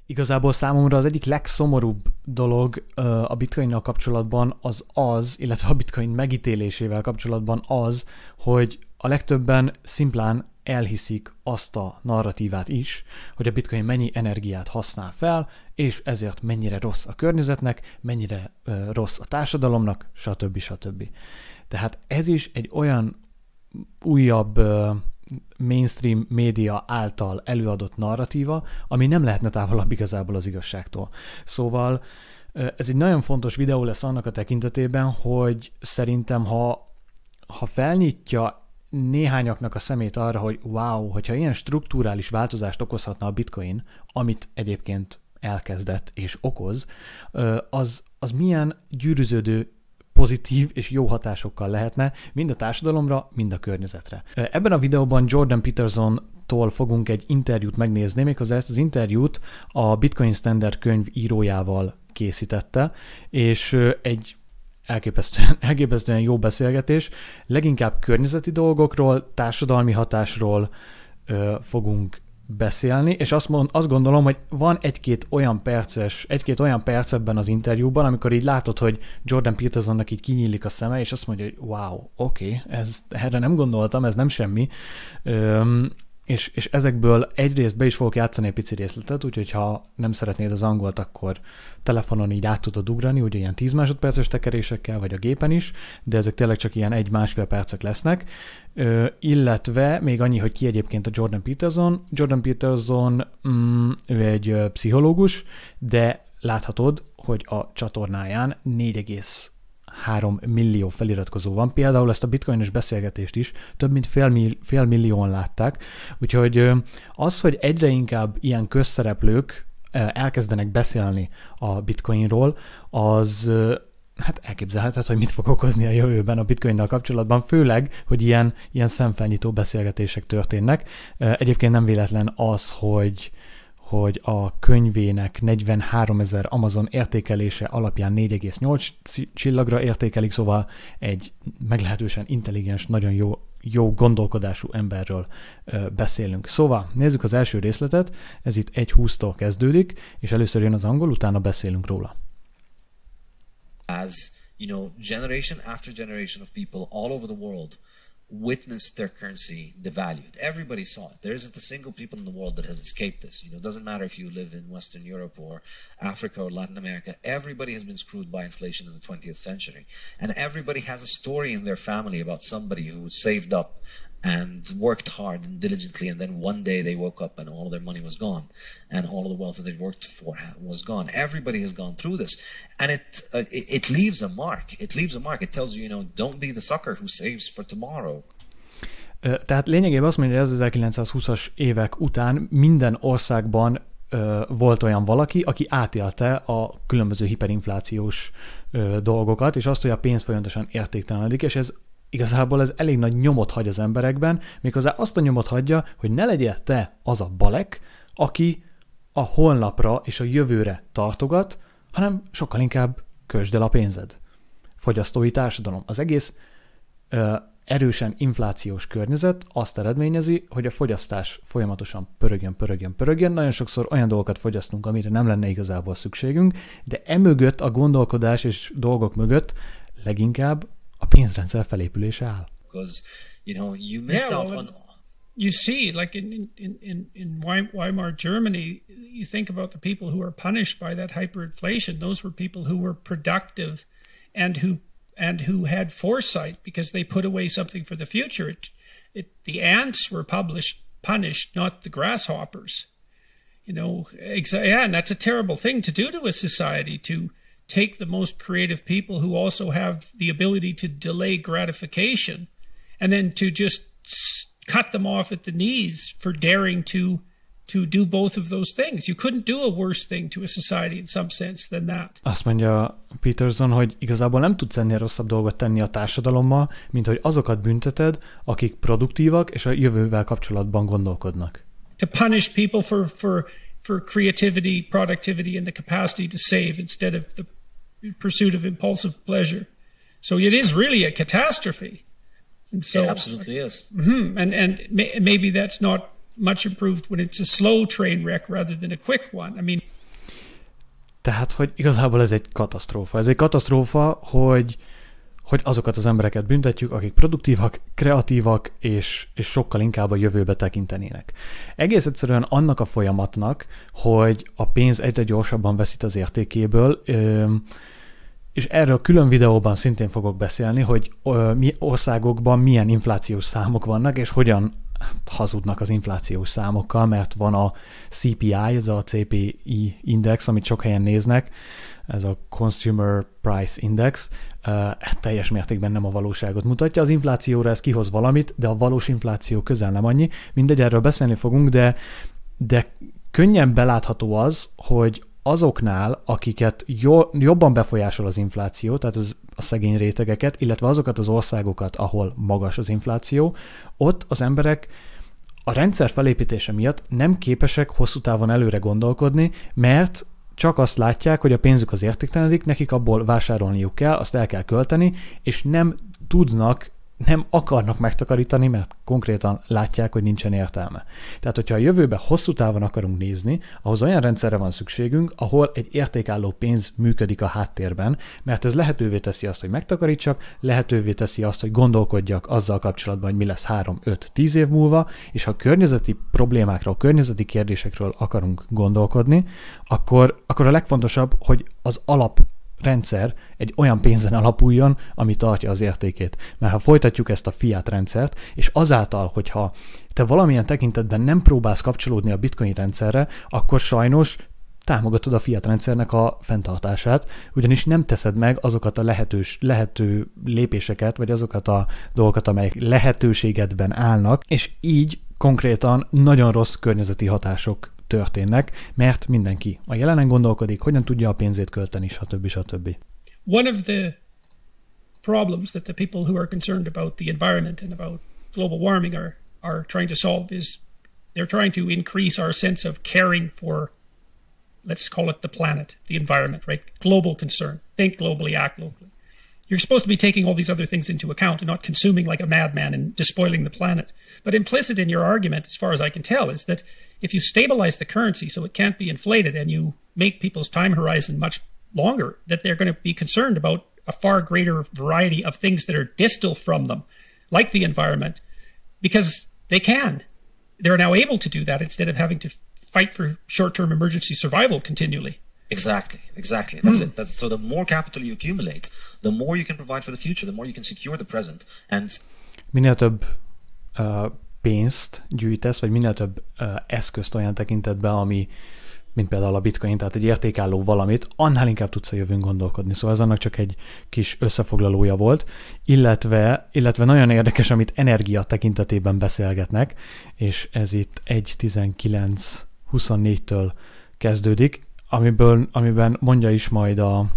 Igazából számomra az egyik legszomorúbb dolog a bitcoinnal kapcsolatban illetve a bitcoin megítélésével kapcsolatban az, hogy a legtöbben szimplán elhiszik azt a narratívát is, hogy a bitcoin mennyi energiát használ fel, és ezért mennyire rossz a környezetnek, mennyire rossz a társadalomnak, stb. Tehát ez is egy olyan újabb mainstream média által előadott narratíva, ami nem lehetne távolabb igazából az igazságtól. Szóval ez egy nagyon fontos videó lesz annak a tekintetében, hogy szerintem, ha felnyitja néhányaknak a szemét arra, hogy wow, hogyha ilyen strukturális változást okozhatna a bitcoin, amit egyébként elkezdett és okoz, az milyen gyűrűződő pozitív és jó hatásokkal lehetne mind a társadalomra, mind a környezetre. Ebben a videóban Jordan Peterson-tól fogunk egy interjút megnézni, méghozzá ezt az interjút a Bitcoin Standard könyv írójával készítette, és egy elképesztően jó beszélgetés. Leginkább környezeti dolgokról, társadalmi hatásról fogunk beszélni, és azt gondolom, hogy van egy-két olyan perc ebben az interjúban, amikor így látod, hogy Jordan Petersonnak így kinyílik a szeme, és azt mondja, hogy wow, oké, erre nem gondoltam, ez nem semmi. És ezekből egyrészt be is fogok játszani egy pici részletet, úgyhogy ha nem szeretnéd az angolt, akkor telefonon így át tudod ugrani, ugye ilyen 10 másodperces tekerésekkel, vagy a gépen is, de ezek tényleg csak ilyen 1-1,5 percek lesznek. Illetve még annyi, hogy ki egyébként a Jordan Peterson. Jordan Peterson, ő egy pszichológus, de láthatod, hogy a csatornáján 4,3 millió feliratkozó van. Például ezt a bitcoinos beszélgetést is több mint fél millióan látták. Úgyhogy az, hogy egyre inkább ilyen közszereplők elkezdenek beszélni a bitcoinról, az hát elképzelheted, hogy mit fog okozni a jövőben a bitcoinnal kapcsolatban, főleg, hogy ilyen szemfelnyitó beszélgetések történnek. Egyébként nem véletlen az, hogy a könyvének 43 000 Amazon értékelése alapján 4,8 csillagra értékelik, szóval egy meglehetősen intelligens, nagyon jó gondolkodású emberről beszélünk. Szóval nézzük az első részletet, ez itt 1:20-tól kezdődik, és először jön az angol, utána beszélünk róla. As, generation after generation of people all over the world witnessed their currency devalued. Everybody saw it. There isn't a single people in the world that has escaped this. It doesn't matter if you live in Western Europe or Africa or Latin America. Everybody has been screwed by inflation in the 20th century. And everybody has a story in their family about somebody who saved up and worked hard and diligently, and then one day they woke up and all of their money was gone, and all of the wealth that they worked for was gone. Everybody has gone through this, and it leaves a mark. It leaves a mark. It tells you, don't be the sucker who saves for tomorrow. Tehát lényegében azt mondja, hogy az 1920-as évek után minden országban volt olyan valaki, aki átélte a különböző hiperinflációs dolgokat, és azt, hogy a pénz folyamatosan értéktelenedik, és igazából ez elég nagy nyomot hagy az emberekben, méghozzá azt a nyomot hagyja, hogy ne legyél te az a balek, aki a holnapra és a jövőre tartogat, hanem sokkal inkább költsd el a pénzed. Fogyasztói társadalom. Az egész erősen inflációs környezet azt eredményezi, hogy a fogyasztás folyamatosan pörögjön. Nagyon sokszor olyan dolgokat fogyasztunk, amire nem lenne igazából szükségünk, de emögött a gondolkodás és dolgok mögött leginkább a pénzrendszer felépülése áll. Because, you missed out on... You see, like in Weimar Germany, you think about the people who were punished by that hyperinflation. Those were people who were productive and who had foresight because they put away something for the future. The ants were punished, not the grasshoppers. And that's a terrible thing to do to a society, to take the most creative people who also have the ability to delay gratification and then to just cut them off at the knees for daring to do both of those things. You couldn't do a worse thing to a society in some sense than that. Azt mondja Peterson, hogy igazából nem tudsz ennél rosszabb dolgot tenni a társadalommal, mint hogy azokat bünteted, akik produktívak és a jövővel kapcsolatban gondolkodnak. To punish people for creativity, productivity, and the capacity to save instead of the pursuit of impulsive pleasure. So it is really a catastrophe. And so, it absolutely is. And maybe that's not much improved when it's a slow train wreck rather than a quick one. I mean, Tehát, hogy igazából ez egy katasztrófa. Ez egy katasztrófa, hogy azokat az embereket büntetjük, akik produktívak, kreatívak, és sokkal inkább a jövőbe tekintenének. Egész egyszerűen annak a folyamatnak, hogy a pénz egyre gyorsabban veszít az értékéből, és erről külön videóban szintén fogok beszélni, hogy mi országokban milyen inflációs számok vannak, és hogyan hazudnak az inflációs számokkal, mert van a CPI, ez a CPI index, amit sok helyen néznek, ez a Consumer Price Index, teljes mértékben nem a valóságot mutatja. Az inflációra ez kihoz valamit, de a valós infláció közel nem annyi. Mindegy, erről beszélni fogunk, de könnyen belátható az, hogy azoknál, akiket jobban befolyásol az infláció, tehát a szegény rétegeket, illetve azokat az országokat, ahol magas az infláció, ott az emberek a rendszer felépítése miatt nem képesek hosszú távon előre gondolkodni, mert csak azt látják, hogy a pénzük az értéktelenedik, nekik abból vásárolniuk kell, azt el kell költeni, és nem akarnak megtakarítani, mert konkrétan látják, hogy nincsen értelme. Tehát, hogyha a jövőbe hosszú távon akarunk nézni, ahhoz olyan rendszerre van szükségünk, ahol egy értékálló pénz működik a háttérben, mert ez lehetővé teszi azt, hogy megtakarítsak, lehetővé teszi azt, hogy gondolkodjak azzal kapcsolatban, hogy mi lesz 3-5-10 év múlva, és ha környezeti problémákról, környezeti kérdésekről akarunk gondolkodni, akkor a legfontosabb, hogy az alaprendszer egy olyan pénzen alapuljon, ami tartja az értékét. Mert ha folytatjuk ezt a fiat rendszert, és azáltal, hogyha te valamilyen tekintetben nem próbálsz kapcsolódni a bitcoin rendszerre, akkor sajnos támogatod a fiat rendszernek a fenntartását, ugyanis nem teszed meg azokat a lehető lépéseket, vagy azokat a dolgokat, amelyek lehetőségedben állnak, és így konkrétan nagyon rossz környezeti hatások történnek, mert mindenki a jelenen gondolkodik, hogyan tudja a pénzét költeni, stb. One of the problems that the people who are concerned about the environment and about global warming are trying to solve is they're trying to increase our sense of caring for, let's call it the planet, the environment, right? Global concern. Think globally, act locally. You're supposed to be taking all these other things into account and not consuming like a madman and despoiling the planet. But implicit in your argument, as far as I can tell, is that if you stabilize the currency so it can't be inflated and you make people's time horizon much longer, that they're going to be concerned about a far greater variety of things that are distal from them, like the environment, because they can. They're now able to do that instead of having to fight for short-term emergency survival continually. Exactly. That's it. So the more capital you accumulate, the more you can provide for the future, the more you can secure the present. And minél több pénzt gyűjtesz, vagy minél több eszközt olyan tekintetben, ami, mint például a bitcoin, tehát egy értékálló valamit, annál inkább tudsz a jövőn gondolkodni. Szóval ez annak csak egy kis összefoglalója volt, illetve nagyon érdekes, amit energia tekintetében beszélgetnek, és ez itt 1.19.24-től kezdődik, amiben mondja is majd a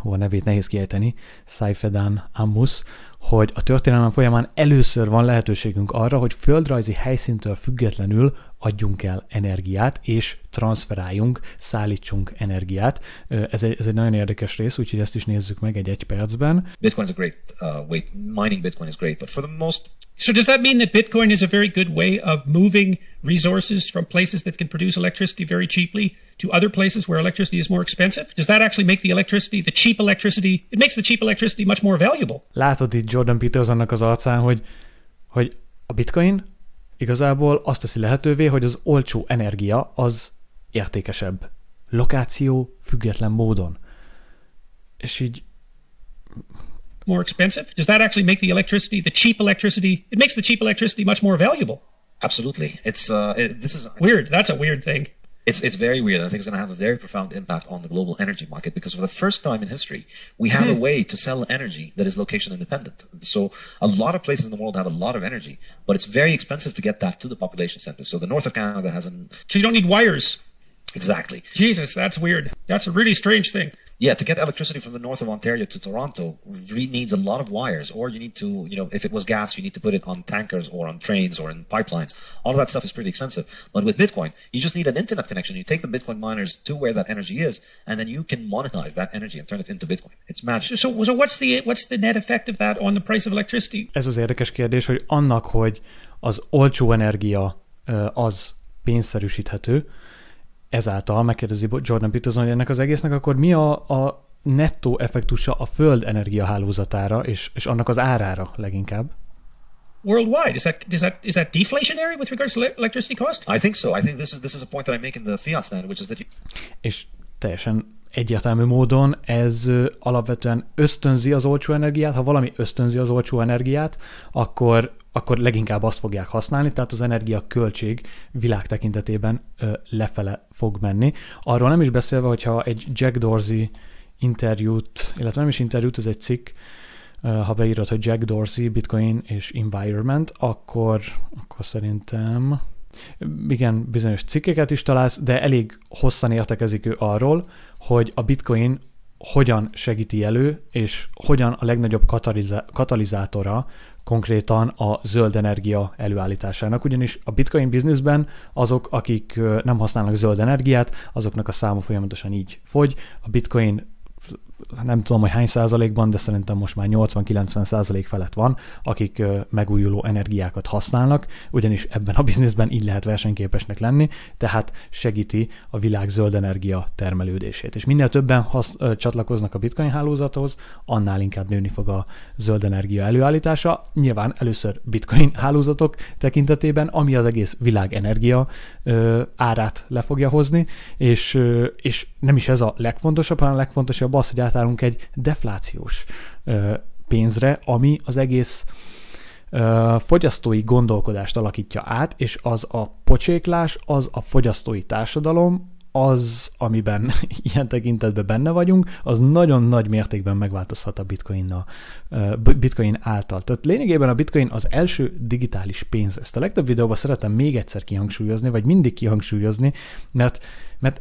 nevét nehéz kiejteni, Saifedan Ammus, hogy a történelem folyamán először van lehetőségünk arra, hogy földrajzi helyszíntől függetlenül adjunk el energiát, és transferáljunk, szállítsunk energiát. Ez egy nagyon érdekes rész, úgyhogy ezt is nézzük meg egy percben. Bitcoin is a great way. Mining Bitcoin is great, but for the most. So does that mean that Bitcoin is a very good way of moving resources from places that can produce electricity very cheaply to other places where electricity is more expensive? Does that actually make the cheap electricity, it makes the cheap electricity much more valuable? Látod itt Jordan Petersonnak az arcán, hogy a Bitcoin igazából azt teszi lehetővé, hogy az olcsó energia az értékesebb. Lokáció független módon. És így more expensive? Does that actually make the cheap electricity, it makes the cheap electricity much more valuable? Absolutely. This is weird. That's a weird thing. It's very weird. I think it's going to have a very profound impact on the global energy market because for the first time in history, we have a way to sell energy that is location independent. So a lot of places in the world have a lot of energy, but it's very expensive to get that to the population centers. So the north of Canada has So you don't need wires. Exactly. Jesus, that's weird. That's a really strange thing. Yeah, to get electricity from the north of Ontario to Toronto needs a lot of wires, or you need to, if it was gas, you need to put it on tankers or on trains or in pipelines. All of that stuff is pretty expensive. But with Bitcoin, you just need an internet connection. You take the Bitcoin miners to where that energy is, and then you can monetize that energy and turn it into Bitcoin. It's magic. So what's the net effect of that on the price of electricity? Ez az érdekes kérdés, hogy annak, hogy az olcsó energia az pénzszerűsíthető, ezáltal megkérdezi Jordan Peterson, hogy ennek az egésznek akkor mi a nettó effektusa a föld energiahálózatára és annak az árára leginkább? Worldwide, is that deflationary with regards to electricity cost? I think so. I think this is a point that I make in the fiat standard, which is that És teljesen egyértelmű módon ez alapvetően ösztönzi az olcsó energiát. Ha valami ösztönzi az olcsó energiát, akkor leginkább azt fogják használni, tehát az energiaköltség világ tekintetében lefele fog menni. Arról nem is beszélve, hogyha egy Jack Dorsey interjút, illetve nem is interjút, ez egy cikk, ha beírod, hogy Jack Dorsey, Bitcoin és Environment, akkor szerintem igen, bizonyos cikkeket is találsz, de elég hosszan értekezik ő arról, hogy a Bitcoin hogyan segíti elő, és hogyan a legnagyobb katalizátora konkrétan a zöld energia előállításának, ugyanis a Bitcoin bizniszben azok, akik nem használnak zöld energiát, azoknak a száma folyamatosan így fogy. A Bitcoin nem tudom, hogy hány százalékban, de szerintem most már 80-90% felett van, akik megújuló energiákat használnak, ugyanis ebben a bizniszben így lehet versenyképesnek lenni, tehát segíti a világ zöld energia termelődését. És minél többen csatlakoznak a Bitcoin hálózathoz, annál inkább nőni fog a zöld energia előállítása. Nyilván először Bitcoin hálózatok tekintetében, ami az egész világ energia árát le fogja hozni, és nem is ez a legfontosabb, hanem a legfontosabb az, hogy átállunk egy deflációs pénzre, ami az egész fogyasztói gondolkodást alakítja át, és az a pocséklás, az a fogyasztói társadalom, az, amiben ilyen tekintetben benne vagyunk, az nagyon nagy mértékben megváltozhat a Bitcoin által. Tehát lényegében a Bitcoin az első digitális pénz. Ezt a legtöbb videóban szeretem még egyszer kihangsúlyozni, vagy mindig kihangsúlyozni, mert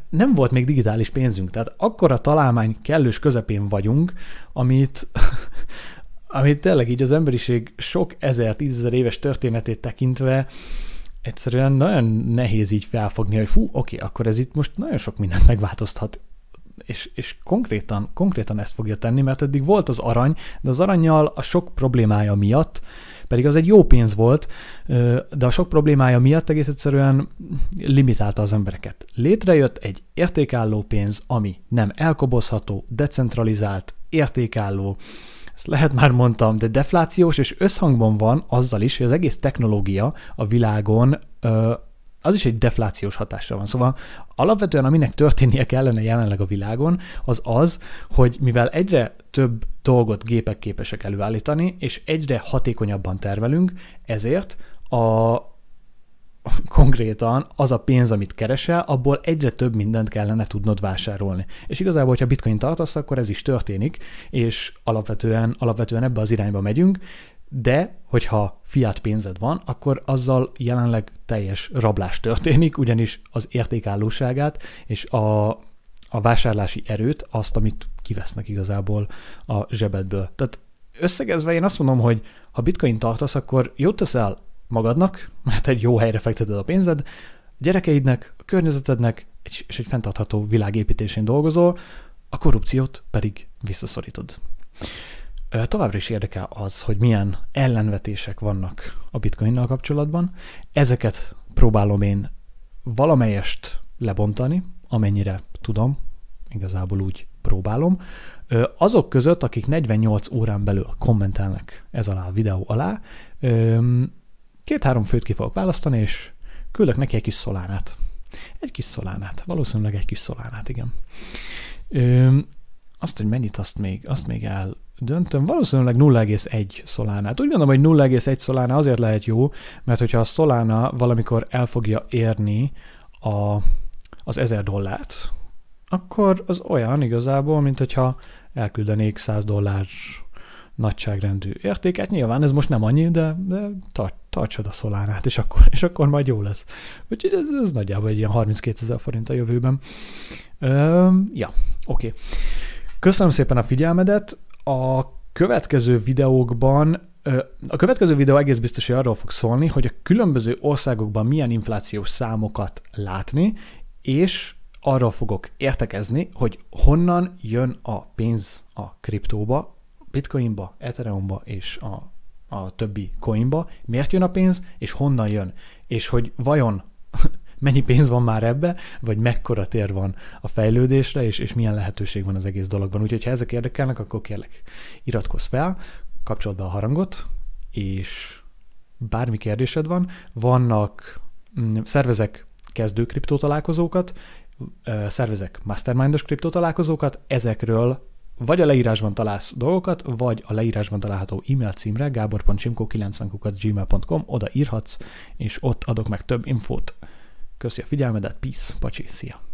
nem volt még digitális pénzünk. Tehát akkora találmány kellős közepén vagyunk, amit tényleg így az emberiség sok ezer, tízezer éves történetét tekintve egyszerűen nagyon nehéz így felfogni, hogy oké, akkor ez itt most nagyon sok mindent megváltoztat. És konkrétan ezt fogja tenni, mert eddig volt az arany, de az arannyal a sok problémája miatt, pedig az egy jó pénz volt, de a sok problémája miatt egész egyszerűen limitálta az embereket. Létrejött egy értékálló pénz, ami nem elkobozható, decentralizált, értékálló, ezt lehet már mondtam, de deflációs és összhangban van azzal is, hogy az egész technológia a világon az is egy deflációs hatással van. Szóval alapvetően aminek történnie kellene jelenleg a világon, az, hogy mivel egyre több dolgot gépek képesek előállítani, és egyre hatékonyabban termelünk, ezért konkrétan az a pénz, amit keresel, abból egyre több mindent kellene tudnod vásárolni. És igazából, hogyha Bitcoin tartasz, akkor ez is történik, és alapvetően ebbe az irányba megyünk, de hogyha fiat pénzed van, akkor azzal jelenleg teljes rablás történik, ugyanis az értékállóságát és a vásárlási erőt, azt, amit kivesznek igazából a zsebedből. Tehát összegezve én azt mondom, hogy ha Bitcoin tartasz, akkor jót teszel magadnak, mert egy jó helyre fekteted a pénzed, gyerekeidnek, a környezetednek, és egy fenntartható világépítésén dolgozol, a korrupciót pedig visszaszorítod. Továbbra is érdekel az, hogy milyen ellenvetések vannak a Bitcoinnal kapcsolatban. Ezeket próbálom én valamelyest lebontani, amennyire tudom, igazából úgy próbálom. Azok között, akik 48 órán belül kommentelnek ez alá a videó alá, 2-3 főt ki fogok választani, és küldök neki egy kis szolánát. Valószínűleg egy kis szolánát, igen. Azt, hogy mennyit, azt még eldöntöm. Valószínűleg 0,1 szolánát. Úgy gondolom, hogy 0,1 szolána azért lehet jó, mert hogyha a szolána valamikor el fogja érni az $1000, akkor az olyan igazából, mint hogyha elküldenék $100 nagyságrendű értéket. Nyilván ez most nem annyi, de tartsad a szolánát, és akkor majd jó lesz. Úgyhogy ez nagyjából egy ilyen 32 000 forint a jövőben. Oké. Köszönöm szépen a figyelmedet. A következő videó egész biztos, hogy arról fog szólni, hogy a különböző országokban milyen inflációs számokat látni, és arról fogok értekezni, hogy honnan jön a pénz a kriptóba, Bitcoinba, Ethereumba és a többi coinba, miért jön a pénz, és honnan jön, és hogy vajon mennyi pénz van már ebbe, vagy mekkora tér van a fejlődésre, és milyen lehetőség van az egész dologban. Úgyhogy ha ezek érdekelnek, akkor kérlek, iratkozz fel, kapcsold be a harangot, és bármi kérdésed van, szervezek kezdő kriptó találkozókat, szervezek mastermindos kriptó találkozókat, ezekről vagy a leírásban találsz dolgokat, vagy a leírásban található e-mail címre gabor.simko90@gmail.com, oda írhatsz, és ott adok meg több infót. Köszi a figyelmedet, peace, pacsi, szia!